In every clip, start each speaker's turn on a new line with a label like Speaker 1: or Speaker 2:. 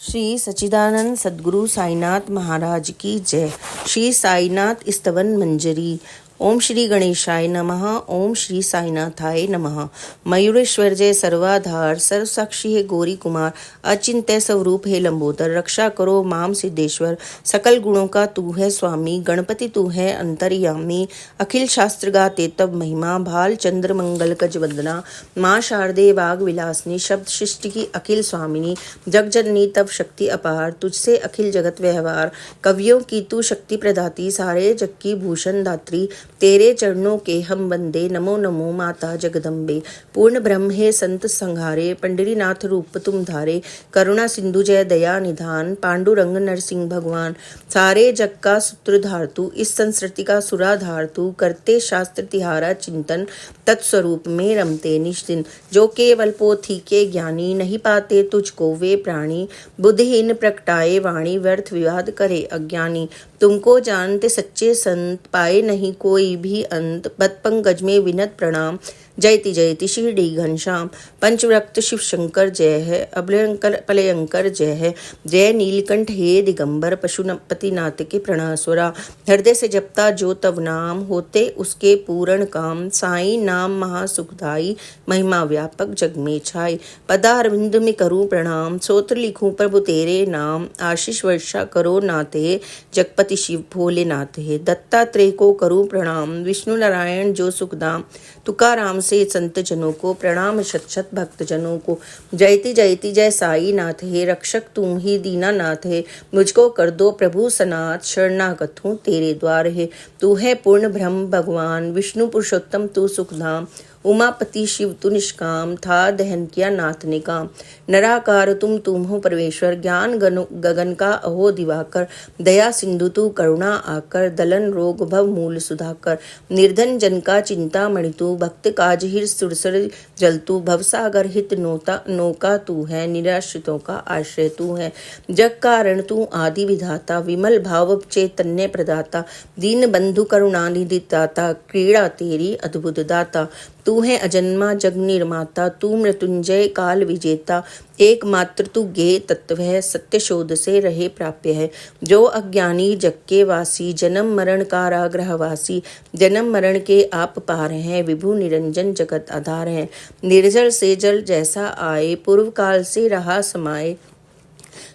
Speaker 1: श्री सच्चिदानंद सद्गुरु साईनाथ महाराज की जय। श्री साईनाथ स्तवन मंजरी। ओम श्री गणेशाय नमः। ओम श्री साईनाथाय नमः। मयूरेश्वर जय सर्वाधार, सर्वसाक्षी है गौरी कुमार, अचिंत्य स्वरूप है लंबोदर, रक्षा करो माम सिद्धेश्वर, सकल गुणों का तू है स्वामी, गणपति तू है अंतर्यामी, अखिल शास्त्र गाते तब महिमा, भाल चंद्र मंगल गज वंदना, माँ शारदे वाग विलासनी, शब्द सृष्टि की अखिल स्वामिनी, जगजननी तब शक्ति अपार, तुझसे अखिल जगत व्यवहार, कवियों की तू शक्ति प्रदाती, सारे जग की भूषण दात्री, तेरे चरणों के हम बंदे, नमो नमो माता जगदम्बे, पूर्ण ब्रह्म है संत संहारे, पंडरीनाथ रूप तुम धारे, करुणा सिंधु जय दया निधान, पांडुरंग नरसिंह भगवान, सारे जग का सूत्रधार तू, इस संस्कृति का सुराधार तू, करते शास्त्र तिहारा चिंतन, तत्स्वरूप में रमते निश्चिन, जो केवल पोथी के ज्ञानी, नहीं पाते तुझको वे प्राणी, बुद्धिहीन प्रगटाए वाणी, व्यर्थ विवाद करे अज्ञानी, तुमको जानते सच्चे संत, पाए नहीं कोई भी अंत, पदपंकज में विनत प्रणाम, जयति जयति शिरडी घनश्याम, पंचव्रक्त शिव शंकर जय है, अभयंकर पलयंकर जय है, जय नीलकंठ हे दिगंबर, पशुपतिनाथ के प्रणासुरा, हृदय से जपता जो तव नाम, होते उसके पूर्ण काम, साई नाम महासुखदाई, महिमा व्यापक जग में छाई, पदारविंद में करूं प्रणाम, सोत्र लिखूं प्रभु तेरे नाम, आशीष वर्षा करो नाथे, जगपति शिव भोलेनाथ है, दत्तात्रेय को करूं प्रणाम, विष्णु नारायण जो सुखदाम, तुकाराम से संत जनों को प्रणाम, शत शत भक्त जनों को, जयति जयति जय साई नाथ है, रक्षक तुम ही दीनानाथ है, मुझको कर दो प्रभु सनाथ, शरणागत हूँ तेरे द्वार है, तू है पूर्ण ब्रह्म भगवान, विष्णु पुरुषोत्तम तू सुखधाम, उमापति शिव तू निष्काम, था दहन किया नाथ ने काम, नराकार तुम हो परमेश्वर, ज्ञान गगन का अहो दिवाकर, दया सिंधु तू करुणा आकर, दलन रोग भव मूल सुधाकर, निर्धन जन का चिंता मणि तू, भक्त काज हिर सुरसर जल तू, भवसागर हित नौका तू है, निराश्रितों का आश्रय तू है, जग कारण तू आदि विधाता, विमल भाव चैतन्य प्रदाता, दीन बंधु करुणा निधि दाता, क्रीड़ा तेरी अद्भुत दाता, तू है अजन्मा जग निर्माता, तू मृत्युंजय काल विजेता, एकमात्र तू ज्ञेय तत्व है, सत्य शोध से रहे प्राप्य है, जो अज्ञानी जग के वासी, जन्म मरण कारागृह वासी, जन्म मरण के आप पार हैं, विभु निरंजन जगत आधार हैं, निर्जल से जल जैसा आए, पूर्व काल से रहा समाये,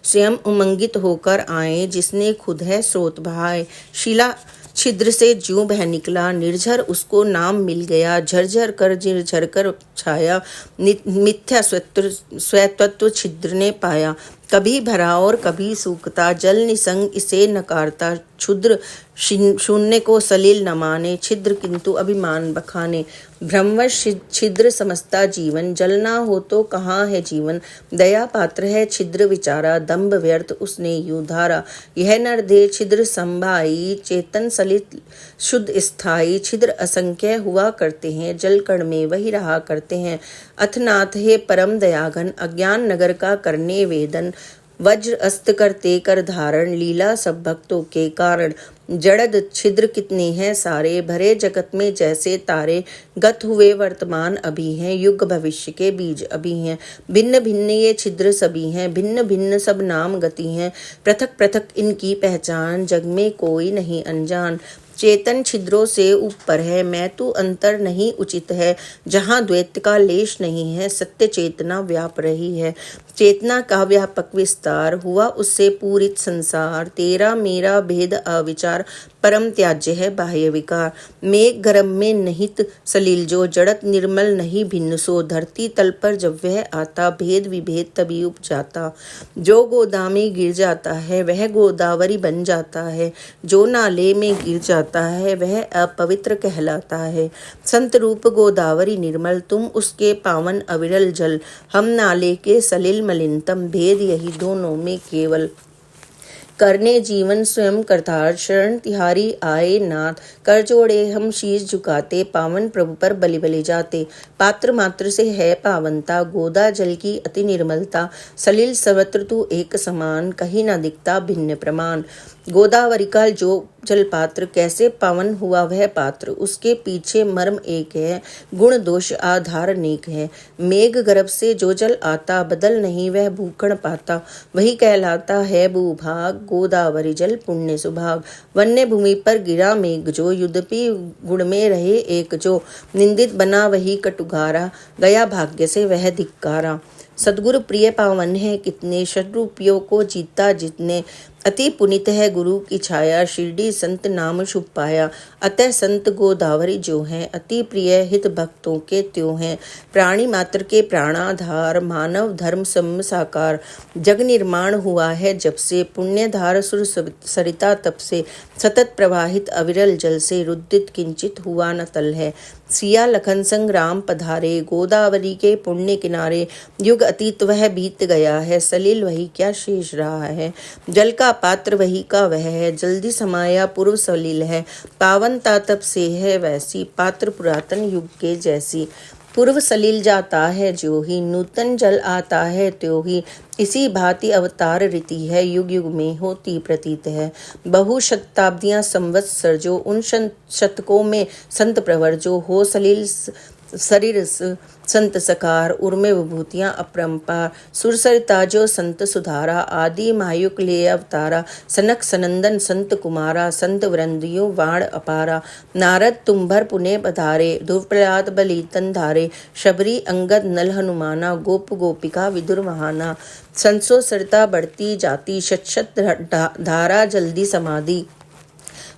Speaker 1: स्वयं उमंगित होकर आए, जिसने खुद है स्रोत बहाए, शिला छिद्र से ज्यों बह निकला, निर्झर उसको नाम मिल गया, झरझर कर झरझर कर छाया, मिथ्या स्वतत्व छिद्र ने पाया, कभी भरा और कभी सूखता, जल निसंग इसे नकारता, क्षुद्र शून्य को सलील न माने, छिद्र किंतु अभिमान बखाने, भ्रमवश छिद्र समझता जीवन, जल ना हो तो कहाँ है जीवन, दया पात्र है छिद्र विचारा, दंभ व्यर्थ उसने यूं धारा, यह नर दे छिद्र संभाई, चेतन सलित शुद्ध स्थाई, छिद्र असंख्य हुआ करते हैं, जल कण में वही रहा करते हैं, अथनाथ है परम दयाघन, अज्ञान नगर का करने वेदन, वज्र अस्त करते कर धारण, लीला सब भक्तों के कारण, जड़द छिद्र कितने हैं सारे, भरे जगत में जैसे तारे, गत हुए वर्तमान अभी हैं, युग भविष्य के बीज अभी हैं, भिन्न भिन्न ये छिद्र सभी हैं, भिन्न भिन्न सब नाम गति हैं, पृथक पृथक इनकी पहचान, जग में कोई नहीं अनजान, चेतन छिद्रों से ऊपर है, मैं तू अंतर नहीं उचित है, जहाँ द्वैत का लेश नहीं है, सत्य चेतना व्याप रही है, चेतना का व्यापक विस्तार, हुआ उससे पूरित संसार, तेरा मेरा भेद अविचार, परम त्याज्य है बाह्य विकार, मेघ गर्भ में निहित सलील जो, जड़त निर्मल नहीं भिन्न सो, धरती तल पर जब वह आता, भेद विभेद तभी उपजाता, जो गोदा में गिर जाता है वह गोदावरी बन जाता है, जो नाले में गिर जाता है वह अपवित्र कहलाता है, संत रूप गोदावरी निर्मल, तुम उसके पावन अविरल जल, हम नाले के सलिल मलिनतम, भेद यही दोनों में केवल, करने जीवन स्वयं करतार, शरण तिहारी आए नाथ। कर जोड़े हम शीश झुकाते, पावन प्रभु पर बलि बलि जाते। पात्र मात्र से है पावनता, गोदा जल की अति निर्मलता। सलिल सर्वत्र तू एक समान, कहीं न दिखता भिन्न प्रमाण। गोदावरी का जो जल पात्र, कैसे पावन हुआ वह पात्र। उसके पीछे मर्म एक है, गुण दोष आधार अनेक है। मेघ गर्भ से जो जल आता, बदल नहीं वह भूखण पाता। वही कहलाता है भूभाग, गोदावरी जल पुण्य सुभाग। वन्य भूमि पर गिरा मेघ जो, युद्धपि गुण में रहे एक जो। निंदित बना वही कटुगारा, गया भाग्य से वह धिक्कारा। सद्गुरु प्रिय पावन है कितने, षड्रूपियों को जीता जितने। अति पुनित है गुरु की छाया, शिरडी संत नाम शुभ पाया। अतः संत गोदावरी जो हैं, अति प्रिय हित भक्तों के त्यों हैं। प्राणी मात्र के प्राणाधार, मानव धर्म सम साकार। जग निर्माण हुआ है जब से, पुण्यधार सुर सरिता तप से। सतत प्रवाहित अविरल जल से, रुदित किंचित हुआ न तल है। सिया लखन संग राम पधारे, गोदावरी के पुण्य किनारे। युग अतीत वह बीत गया है, सलिल वही क्या शेष रहा है। जल का पात्र वही का वह है, जल्दी समाया पूर्व सलिल है। पावनता तब से है वैसी, पात्र पुरातन युग के जैसी। पूर्व सलिल जाता है ज्यों ही, नूतन जल आता है त्यों ही। इसी भांति अवतार रीति है, युग युग में होती प्रतीत है। बहु शताब्दियां संवत्सर जो, उन शतकों में संत प्रवर जो। हो सलिल शरीर संत सकार, उर्मे विभूतियां अपरंपार। सुरसरिता जो संत सुधारा, आदि मायुक ले अवतारा। सनक सनंदन संत कुमारा, संत वृंदियों वाण अपारा। नारद तुम्भर पुने पधारे, ध्रुव प्रहलाद बलि तन धारे। शबरी अंगद नल हनुमाना, गोप गोपिका विदुर महाना। संसो सरिता बढ़ती जाती, शत शत धारा जल्दी समाधि।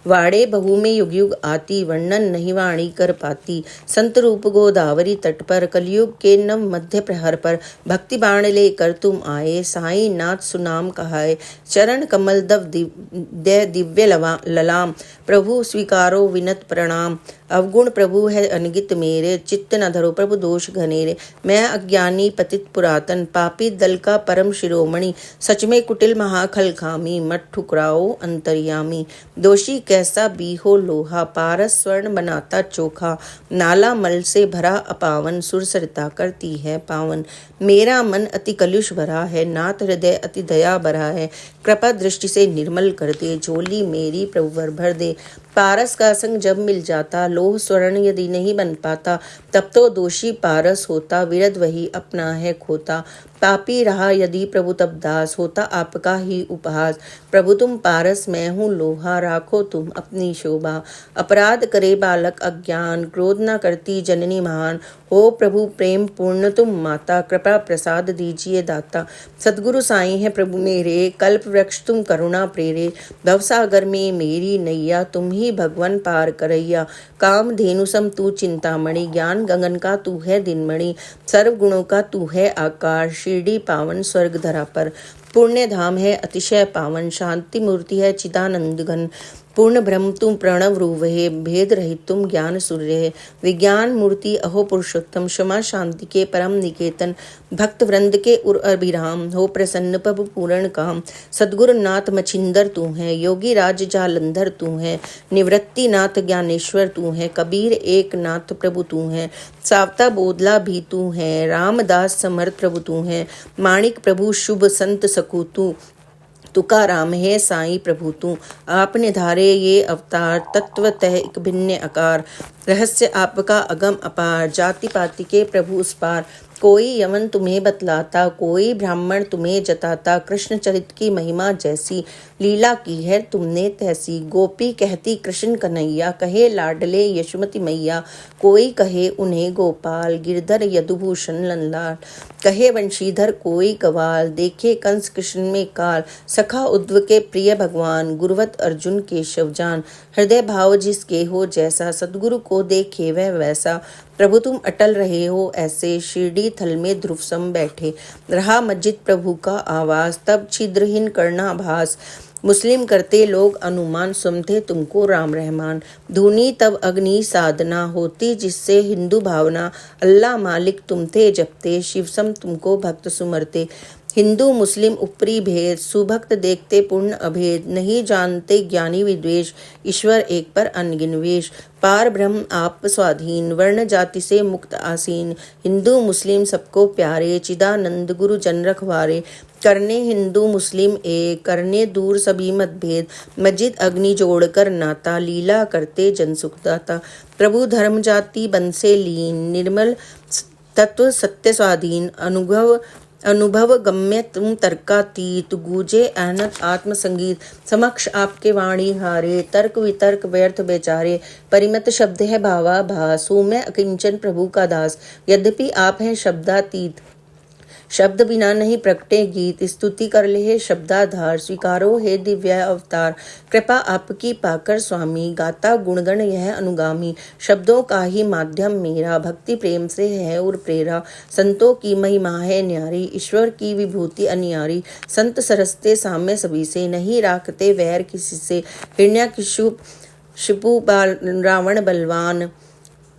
Speaker 1: वाड़े बहु में युग युग आती, वर्णन नहीं वाणी कर पाती। संत रूप गोदावरी तट पर, कलयुग के नव मध्य प्रहर पर। भक्ति बाण ले कर तुम आए, साई नाथ सुनाम कहाए। चरण कमल दव दिव्य ललाम, प्रभु स्वीकारो विनत प्रणाम। अवगुण प्रभु है अनगित मेरे, चित्त न धरो प्रभु दोष घनेरे। मैं अज्ञानी पतित पुरातन, पापी दल का परम शिरोमणि। सच में कुटिल महाखल खामी, मत ठुकराओ अंतर्यामी। दोषी कैसा भी हो लोहा, पारस स्वर्ण बनाता चोखा। नाला मल से भरा अपावन, सुरसरिता करती है पावन। मेरा मन अति कलुष भरा है, नाथ हृदय अति दया भरा है। कृपा दृष्टि से निर्मल कर दे, झोली मेरी प्रभु भर दे। पारस का संग जब मिल जाता, लोह स्वर्ण यदि नहीं बन पाता। तब तो दोषी पारस होता, विरध वही अपना है खोता। पापी रहा यदि प्रभु तब दास, होता आपका ही उपहास। प्रभु तुम पारस मैं हूँ लोहा, राखो तुम अपनी शोभा। अपराध करे बालक अज्ञान, क्रोध न करती जननी महान। हो प्रभु प्रेम पूर्ण तुम माता, कृपा प्रसाद दीजिए दाता। सद्गुरु साईं है प्रभु मेरे, कल्प वृक्ष तुम करुणा प्रेरे। भवसागर में मेरी नैया, तुम ही भगवान पार करैया। काम धेनु सम तू चिंतामणि, ज्ञान गगन का तू है दिनमणि। सर्व गुणों का तू है आकार, शिरडी पावन स्वर्ग धरा पर। पुण्य धाम है अतिशय पावन, शांति मूर्ति है चिदानंद घन। पूर्ण ब्रह्म तुम प्रणव रूप है, भेद रहित तुम ज्ञान सूर्य है। विज्ञान मूर्ति अहो पुरुषोत्तम, क्षमा शांति के परम निकेतन। भक्त वृंद के उर अभिराम, हो प्रसन्न प्रभु पूर्ण काम। सद्गुरु नाथ मछिंदर तू है, योगी राज जालंधर तू है। निवृत्ति नाथ ज्ञानेश्वर तू है, कबीर एक नाथ प्रभु तू है। सावता बोधला भी तू है, रामदास समर्थ प्रभु तू है। माणिक प्रभु शुभ संत सकू तू, तुकाराम है साईं प्रभु तू। आपने धारे ये अवतार, तत्वतः एक भिन्न आकार। रहस्य आपका अगम अपार, जाति पाति के प्रभु उस पार। कोई यमन तुम्हें बतलाता, कोई ब्राह्मण तुम्हें जताता। कृष्ण चरित की महिमा जैसी, लीला की है तुमने तैसी। गोपी कहती कृष्ण कन्हैया, कहे लाडले यशोमती मैया। कोई कहे उन्हें गोपाल, गिरधर यदुभूषण लल्लाल। कहे वंशीधर कोई कवाल, देखे कंस कृष्ण में काल। सखा उद्धव के प्रिय भगवान, गुरुवत अर्जुन केशव जान। हृदय भाव जिसके हो जैसा, सद्गुरु को देखे वह वैसा। प्रभु तुम अटल रहे हो ऐसे, शिरडी थल में ध्रुव सम बैठे। रहा मस्जिद प्रभु का आवास, तब छिद्रहीन करना भास। मुस्लिम करते लोग अनुमान, सुनते तुमको राम रहमान। धुनी तब अग्नि साधना होती, जिससे हिंदू भावना। अल्लाह मालिक तुम थे जपते, शिव सम तुमको भक्त सुमरते। हिंदू मुस्लिम ऊपरी भेद, सुभक्त देखते पूर्ण अभेद, नहीं जानते ज्ञानी विद्वेष, ईश्वर एक पर अनगिनवेश, पार ब्रह्म आप स्वाधीन, वर्ण जाति से मुक्त आसीन, हिंदू मुस्लिम सबको प्यारे, चिदानंद गुरु जन रखवारे, करने हिंदू मुस्लिम एक, करने दूर सभी मतभेद, मस्जिद अग्नि जोड़कर नाता, लीला करते जन सुखदाता, प्रभु धर्म जाति बन से लीन, निर्मल तत्व सत्य स्वाधीन, अनुभव गम्य तुम तर्कातीत, गूंजे अहनत आत्म संगीत, समक्ष आपके वाणी हारे, तर्क वितर्क व्यर्थ बेचारे, परिमत शब्द है भावा भास, हूँ मैं अकिंचन प्रभु का दास, यद्यपि आप हैं शब्दातीत, शब्द बिना नहीं प्रगटे गीत, स्तुति कर ले शब्दाधार, स्वीकारो हे दिव्य अवतार, कृपा आपकी पाकर स्वामी, गाता गुणगण यह अनुगामी, शब्दों का ही माध्यम मेरा, भक्ति प्रेम से है और प्रेरा, संतों की महिमा है न्यारी, ईश्वर की विभूति अनियारी, संत सरसते साम्य सभी से, नहीं राखते वैर किसी से, हिरण्यकशिपु रावण बलवान,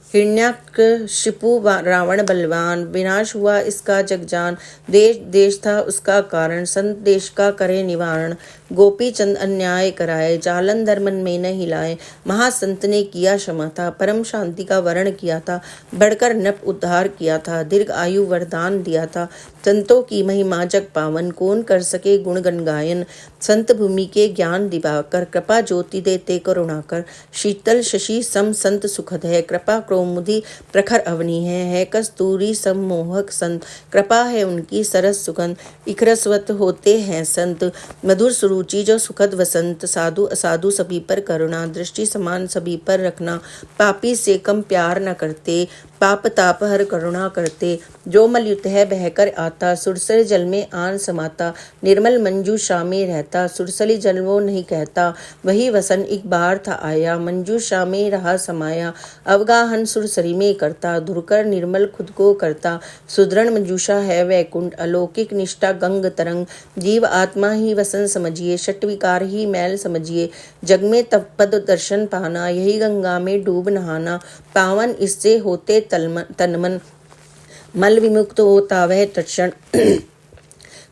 Speaker 1: हिरण्यकशिपु रावण बलवान, विनाश हुआ इसका जगजान, देश देश था उसका कारण, संत देश का करे निवारण, गोपी चंद अन्याय कराए, जालंधर मन में न हिलाए, महासंत ने किया क्षमा था, परम शांति का वर्ण किया था, बढ़कर नप उद्धार किया था, दीर्घ आयु वरदान दिया था, संतों की महिमा जग पावन, कौन कर सके गुण गण गायन, संत भूमि के ज्ञान दिवाकर, कृपा ज्योति देते करुणाकर, शीतल शशि सम संत सुखद है, कृपा कौमुदी प्रखर अवनी है कस्तूरी सम्मोहक संत, कृपा है उनकी सरस सुगंध, इखरस्वत होते हैं संत, मधुर सुरुचि जो सुखद वसंत, साधु असाधु सभी पर करुणा, दृष्टि समान सभी पर रखना, पापी से कम प्यार न करते, पाप ताप हर करुणा करते, जो मलयुत है बहकर आता, सुरसर जल में आन समाता, निर्मल मंजूषा में रहता, सुरसली जल वो नहीं कहता, वही वसन एक बार था आया, मंजूषा में रहा समाया, अवगाहन सुरसरी में करता, धुरकर निर्मल खुद को करता, सुदृढ़ मंजूषा है वैकुंठ, अलौकिक निष्ठा गंग तरंग, जीव आत्मा ही वसन समझिए, षट विकार ही मैल समझिए, जग में तब पद दर्शन पाना, यही गंगा में डूब नहाना, पावन इससे होते तनमन, मल विमुक्त होता वह तत्क्षण,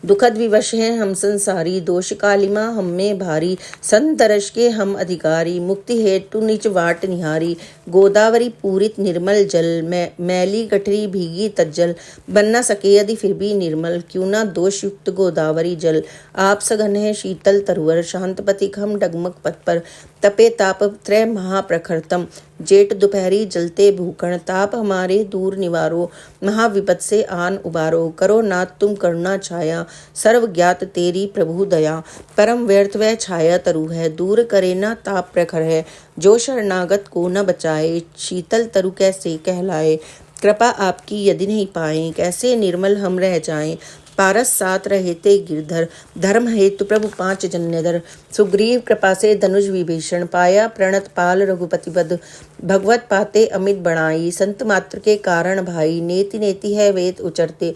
Speaker 1: दुखद विवश हैं हम संसारी, दोष कालिमा हम में भारी, संत दर्श के हम अधिकारी, मुक्ति हेतु निज वाट निहारी, गोदावरी पूरित निर्मल जल, मैली गठरी भीगी तज्जल, बन न सके यदि फिर भी निर्मल, क्यों ना दोष युक्त गोदावरी जल, आप सघन है शीतल तरुवर, शांत पथिक हम डगमग पथ पर, तपे ताप त्रय महाप्रखरतम, जेठ दोपहरी जलते भूखण, ताप हमारे दूर निवारो, महाविपत से आन उबारो, करो नाथ तुम करुणा छाया, सर्व ज्ञात तेरी प्रभु दया, परम व्यर्थ वह छाया तरु है, दूर करे ना ताप प्रखर है, जो शरणागत को न बचाए, शीतल तरु कैसे कहलाए, कृपा आपकी यदि नहीं पाए, कैसे निर्मल हम रह जाएं, पारस साथ रहते गिरधर, धर्म हेतु प्रभु पांच जन्यधर, सुग्रीव कृपा से धनुष विभीषण, पाया प्रणत पाल रघुपति बद, भगवत पाते अमित बनाई, संत मात्र के कारण भाई, नेति नेति है वेद उचरते,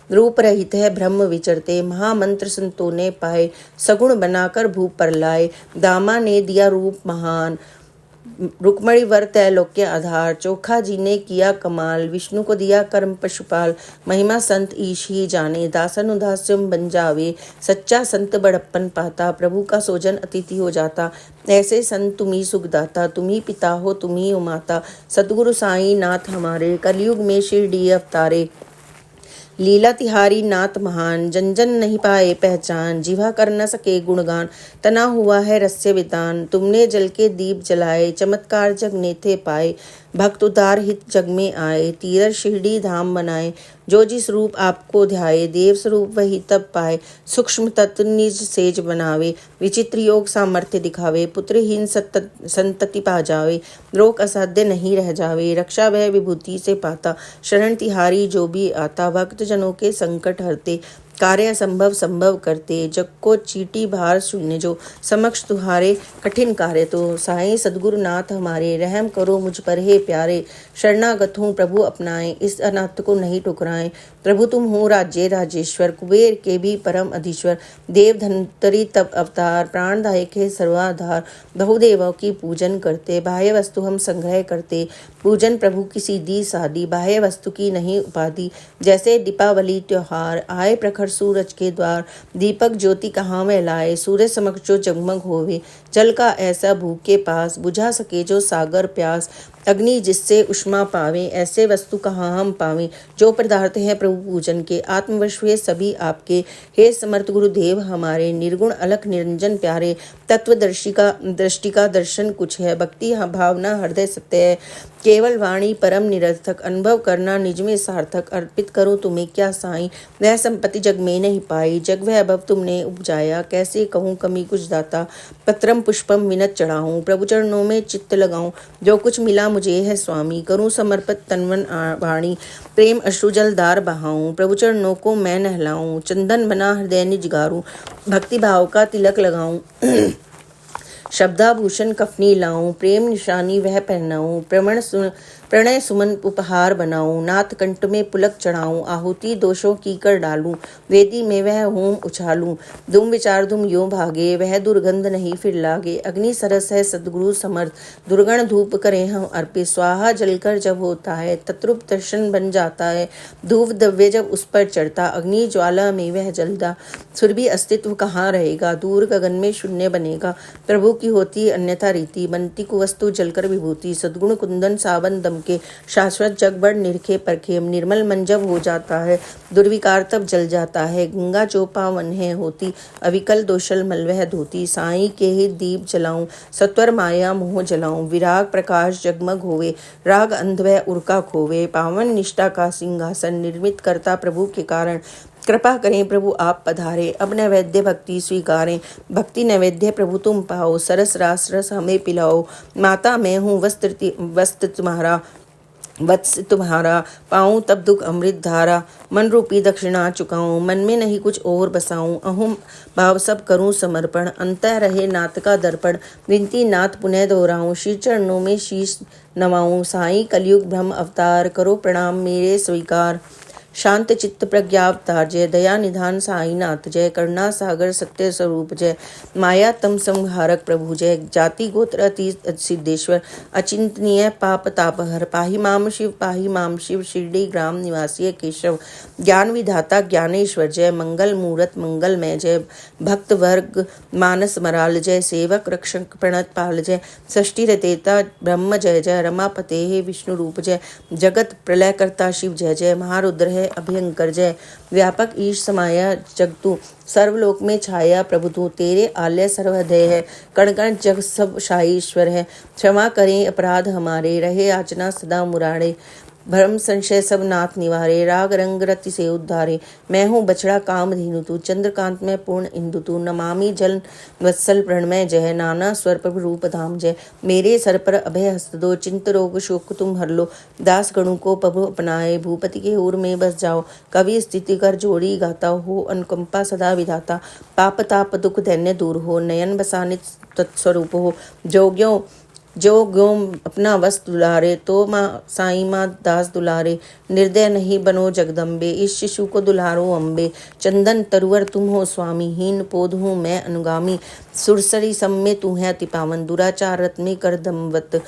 Speaker 1: रूप रहित है ब्रह्म विचरते, महामंत्र संतों ने पाए, सगुण बनाकर भूप पर लाए, दामा ने दिया रूप महान, रुक्मणी वर त्रैलोक्य आधार, चोखा जी ने किया कमाल, विष्णु को दिया कर्म पशुपाल, महिमा संत ईश ही जाने, दासन उदास्यम बन जावे, सच्चा संत बड़प्पन पाता, प्रभु का सोजन अतिथि हो जाता, ऐसे संत तुम्ही सुखदाता, तुम्ही पिता हो तुम्ही हो माता, सतगुरु साई नाथ हमारे, कलयुग में शिरडी अवतारे, लीला तिहारी नाथ महान, जन जन नहीं पाए पहचान, जिह्वा कर न सके गुणगान, तना हुआ है रस्य वितान, तुमने जल के दीप जलाए, चमत्कार जग ने थे पाए, भक्त उदार हित जग में आए, तीरथ शिरडी धाम बनाए, जो जिस रूप आपको ध्याए, देव स्वरूप वही तब पाए, सूक्ष्म तत्व निज सेज बनावे, विचित्र योग सामर्थ्य दिखावे, पुत्रहीन संतति पा जावे, रोग असाध्य नहीं रह जावे, रक्षा वह विभूति से पाता, शरण तिहारी जो भी आता, भक्त जनों के संकट हरते, कार्य संभव संभव करते, जग को चीटी भार शून्य जो, समक्ष तुम्हारे कठिन कार्य तो। साईं सद्गुरु नाथ हमारे, रहम करो मुझ पर हे प्यारे। शरणागत हूँ प्रभु अपनाए, इस अनाथ को नहीं ठुकराएं। प्रभु तुम हो राज्य राजेश्वर, कुबेर के भी परम अधीश्वर। देव धन्वंतरि तब अवतार, प्राणदायक है सर्वाधार। बहुदेवों की पूजन करते, बाह्य वस्तु हम संग्रह करते। पूजन प्रभु की सीधी सादी, बाह्य वस्तु की नहीं उपाधि। जैसे दीपावली त्योहार, आए प्रखर सूरज के द्वार। दीपक ज्योति कहाँ में लाए, सूरज समक्ष जो जगमग होवे। जल का ऐसा भूख के पास, बुझा सके जो सागर प्यास। अग्नि जिससे उष्मा पावे, ऐसे वस्तु कहाँ हम पावें। जो पदार्थ है प्रभु पूजन के, आत्मवश हुए सभी आपके। हे समर्थ गुरुदेव हमारे, निर्गुण अलख निरंजन प्यारे। तत्वदर्शी का दृष्टि का दर्शन कुछ है, भक्ति भावना हृदय सत्य है। केवल वाणी परम निरर्थक, अनुभव करना निज में सार्थक। अर्पित करो तुम्हें क्या साईं, वह संपत्ति जग में नहीं पाई। जग वैभव तुमने उपजाया, कैसे कहूँ कमी कुछ दाता। पत्रम पुष्पम विनत चढ़ाऊं, प्रभु चरणों में चित्त लगाऊं। जो कुछ मिला मुझे है स्वामी, करूं समर्पित तनवन वाणी। प्रेम अश्रु जलधार बहाऊं, प्रभु चरणों को मैं नहलाऊं। चंदन बना हृदय निज गारूं, भक्ति भाव का तिलक लगाऊं। शब्दाभूषण कफनी लाऊं, प्रेम निशानी वह पहनाऊं। प्रणय सुमन उपहार बनाऊं, नाथ कंठ में पुलक चढ़ाऊं। आहुति दोषों की कर डालूं, वेदी में वह होम उछालूं। दुम विचार दुम यो भागे, वह दुर्गंध नहीं फिर लागे। अग्नि सरस है सद्गुरु समर्थ, दुर्गण धूप करें हम अर्पित। स्वाहा जलकर जब होता है, तत्रूप दर्शन बन जाता है। धूप द्रव्य जब उस पर चढ़ता, अग्नि ज्वाला में वह जलता। सुरभि अस्तित्व कहाँ रहेगा, दूर गगन में शून्य बनेगा। प्रभु की होती अन्यथा रीति, बनती कुवस्तु जलकर विभूति। सद्गुण कुंदन सावन दम के, शाश्वत जग बड़ निरखे परखे। निर्मल मन जब हो जाता है, दुर्विकार तब जल जाता है। गंगा जो पावन है होती, अविकल दोषल मल वह धोती। साईं के ही दीप जलाऊं, सत्वर माया मोह जलाऊं। विराग प्रकाश जगमग होवे, राग अंध वह उर्का खोवे। पावन निष्ठा का सिंहासन, निर्मित करता प्रभु के कारण। कृपा करें प्रभु आप पधारे, अब नैवेद्य भक्ति स्वीकारें। भक्ति नैवेद्य प्रभु तुम पाओ, सरस रास रस हमें पिलाओ। माता मैं हूँ वस्त्र तुम्हारा, वत्स तुम्हारा। पाऊं तब दुख अमृत धारा, मन रूपी दक्षिणा चुकाऊं। मन में नहीं कुछ और बसाऊं, अहम भाव सब करूं समर्पण। अंतः रहे नाथ का दर्पण, विनती नाथ पुनः दोहराऊं। श्री चरणों में शीश नवाऊं, साईं कलयुग ब्रह्म अवतार। करो प्रणाम मेरे स्वीकार। शांत चित्त प्रज्ञावतार जय, दया निधान साईनाथ जय। करुणा सागर सत्य स्वरूप जय, माया तम संहारक प्रभु जय। जाति गोत्र अतीत सिद्धेश्वर, अचिंतनीय पाप तापहर। पाहि माम शिव, शिरडी ग्राम निवासी केशव। ज्ञान विधाता ज्ञानेश्वर जय, मंगल मूरत मंगलमय जय। भक्त वर्ग मानस मराल जय, सेवक रक्षक प्रणत पाल जय। षष्ठी रतेता ब्रह्म जय जय, रमापते हे विष्णु रूप जय। जगत प्रलय करता शिव जय जय, महारुद्र है अभयंकर जय। व्यापक ईश समाया जगतु, सर्वलोक में छाया प्रभु तू। तेरे आलय सर्वहृदय है, कण कण जग सब शाहीश्वर है। क्षमा करें अपराध हमारे, रहे याचना सदा मुरारे। भ्रम संशय सब नाथ निवारे, राग रंग रति से उद्धारे। मैं हूँ बछड़ा काम धेनु तू, चंद्रकांत में पूर्ण इंदु तू। नमामि जल वत्सल प्रणमय जय, नाना स्वर प्रभु रूप धाम जय। मेरे सर पर अभय हस्त दो, चिंत रोग शोक तुम हर लो। दास गणों को प्रभु अपनाए, भूपति के ओर में बस जाओ। कवि स्थिति कर जोड़ी गाता हो, अनुकंपा सदा विधाता। पाप ताप दुख दैन्य दूर हो, नयन बसानित तत्स्वरूप हो। जो ग्यों अपना वस दुलारे, तो माँ साई माँ दास दुलारे। निर्दय नहीं बनो जगदम्बे, इस शिशु को दुलारो अम्बे। चंदन तरुवर तुम हो स्वामी, हीन पोध हूँ मैं अनुगामी। सुरसरी सम में तू है अति पावन, दुराचार रत में कर दमवत।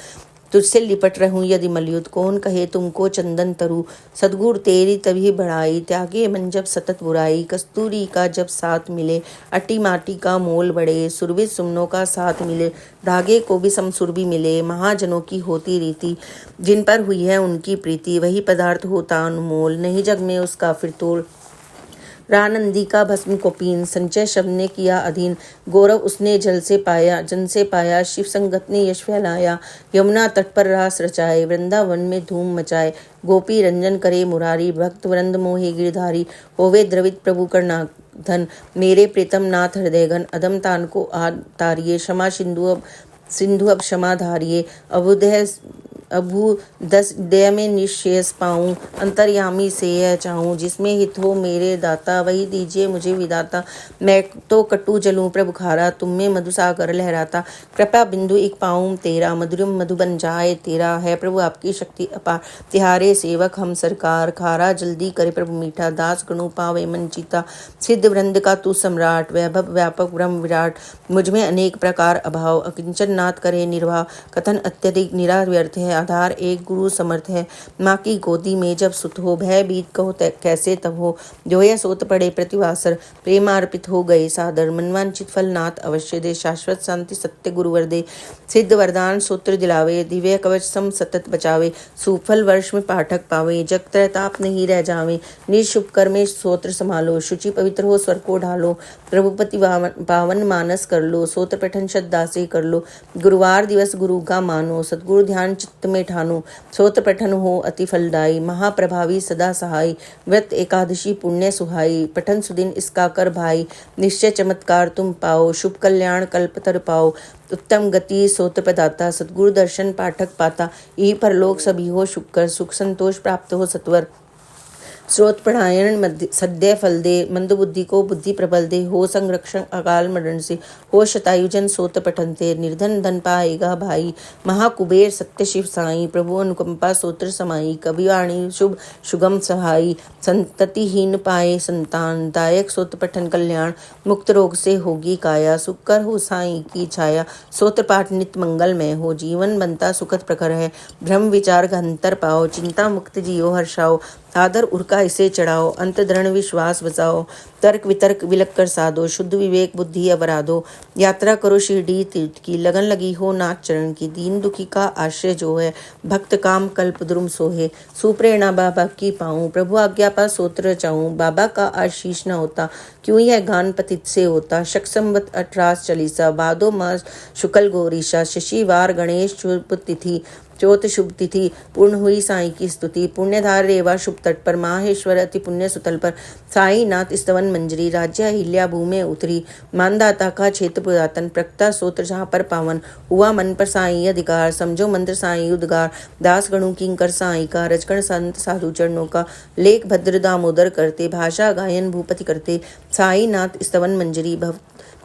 Speaker 1: तुझसे लिपट रहूं यदि मलयुद्ध, कौन कहे तुमको चंदन तरु। सद्गुर तेरी तभी बढ़ाई, त्यागे मन जब सतत बुराई। कस्तूरी का जब साथ मिले, अटी माटी का मोल बढ़े। सुरभित सुमनों का साथ मिले, धागे को भी समसुरभि मिले। महाजनों की होती रीति, जिन पर हुई है उनकी प्रीति। वही पदार्थ होता अनमोल, नहीं जग में उसका फिर तोल। रानंदी का भस्म को पीन, संचय शब्द ने किया अधीन। गौरव उसने जल से पाया, जन से पाया। शिव संगत ने यश फैलाया, यमुना तट पर रास रचाए। वृंदावन में धूम मचाए, गोपी रंजन करे मुरारी। भक्त वृंद मोहे गिरधारी, होवे द्रवित प्रभु करनाधन। मेरे प्रीतम नाथ हृदयघन, अदम तान को तारिये। क्षमा सिंधु अब क्षमा धारिये। अबुध है अभू दस दया में निशेष पाऊँ, अंतर्यामी से यह चाहूँ, जिसमें हित हो मेरे दाता वही दीजिए मुझे विदाता। मैं तो कटु जलूं प्रभु खारा, तुम में मधु सागर लहराता। कृपा बिंदु एक पाऊँ तेरा, मधुरम मधु बन जाए तेरा। है प्रभु आपकी शक्ति अपार, तिहारे सेवक हम सरकार। खारा जल्दी करे प्रभु मीठा, दास गणु पावे मन जीता। सिद्ध वृंद का तू सम्राट, वैभव व्यापक ब्रह्म विराट। मुझ में अनेक प्रकार अभाव, अकिंचन नाथ करे निर्वाह। कथन अत्यधिक निरा व्यर्थ है, आधार एक गुरु समर्थ है। माँ की गोदी में जब सुत हो, भय बीत कहो कैसे तब हो। जो यह सोत पड़े प्रतिवासर, प्रेमार्पित हो गए सादर। मनवांचित फल नाथ अवश्य दे, शाश्वत शांति सत्य गुरुवर दे। सिद्ध वरदान सूत्र दिलावे, दिव्य कवच सम सतत बचावे। सुफल वर्ष में पाठक पावे, जग त्रैताप नहीं रह जावे। निःशुभ कर्मे स्तोत्र संभालो, शुचि पवित्र हो स्वर को ढालो। प्रभुपति पावन मानस कर लो, सोत्र पठन श्रद्धा से कर लो। गुरुवार दिवस गुरु का मानो, सद्गुरु ध्यान चित्त में ठानो। सोत्र पठन हो अति फलदायी, महाप्रभावी सदा सहाय। व्रत एकादशी पुण्य सुहाई, पठन सुदिन इसका कर भाई। निश्चय चमत्कार तुम पाओ, शुभ कल्याण कल्पतर पाओ। उत्तम गति सोत्र प्रदाता, सद्गुरु दर्शन पाठक पाता। यही परलोक सभी हो शुक्र, सुख संतोष प्राप्त हो सत्वर। स्रोत पढ़ायण सद्य फल दे, मंद बुद्धि को बुद्धि प्रबल दे। हो संरक्षण अकाल मरण से, हो शतायुजन सोत पठन ते। निर्धन धन पाएगा भाई, महाकुबेर सत्य शिव साई। प्रभु अनुकंपा सोत्र समाई, कविवाणी शुभ सुगम सहाई। संततिहीन पाए संतान, दायक सोत पठन कल्याण। मुक्त रोग से होगी काया, सुकर हो साई की छाया। सोत्र पाठ नित्य मंगलमय हो, जीवन बनता सुखद प्रखर है। भ्रम विचार का अंतर पाओ, चिंता मुक्त जियो हर्षाओ। आदर उर्का इसे चढ़ाओ, अंत दृढ़ विश्वास बचाओ। तर्क वितर्क विलक कर साधो, शुद्ध विवेक बुद्धि अवराधो। यात्रा करो शिरडी तीर्थ की, लगन लगी हो नाथ चरण की। दीन दुखी का आश्रय जो है, भक्त काम कल्प द्रुम सोहे। सुप्रेरणा बाबा की पाऊँ, प्रभु आज्ञा पा सोत्र चाहूँ। बाबा का आशीष न होता, क्यों यह गान पतित से होता। शक संवत 18 चालीसा, भादो मास शुक्ल गौरीशा। शशिवार गणेश शुभ तिथि, चौथ शुभ तिथि। पूर्ण हुई साई की स्तुति, पुण्यधार रेवा शुभ तट पर। माहेश्वर अति पुण्य सुतल पर, साई नाथ स्तवन मंजरी। राज्य अहिल्या भूमि उतरी, मानदाता का क्षेत्र पुरातन। प्रक्ता सोत्र जहाँ पर पावन, हुआ मन पर साई अधिकार। समझो मंत्र साई उद्गार, दास गणु किंकर साई का। रजगण संत साधु चरणों का, लेख भद्र दामोदर करते। भाषा गायन भूपति करते, साई नाथ स्तवन मंजरी। भव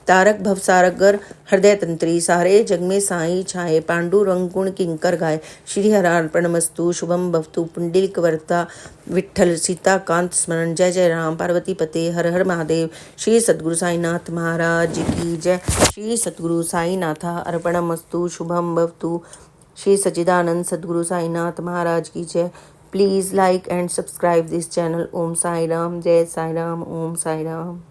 Speaker 1: तारक भवसागर हृदय तंत्री, सारे जग में साई छाए। पांडुरंग गुण किंकर गाय, श्री हरार्पणमस्तु। शुभम भवतु पुंडलिक वर्ता, विठ्ठल सीता कांत स्मरण। जय जय राम पार्वती पते, हर हर महादेव। श्री सद्गुरु साईनाथ महाराज की जय। श्री सद्गुरु साईनाथ अर्पणमस्तु। शुभम भवतु। श्री सच्चिदानंद सद्गुरु साईनाथ महाराज की जय। Please like and subscribe this channel. Om Sai Ram, जय साई राम, ओम साई राम।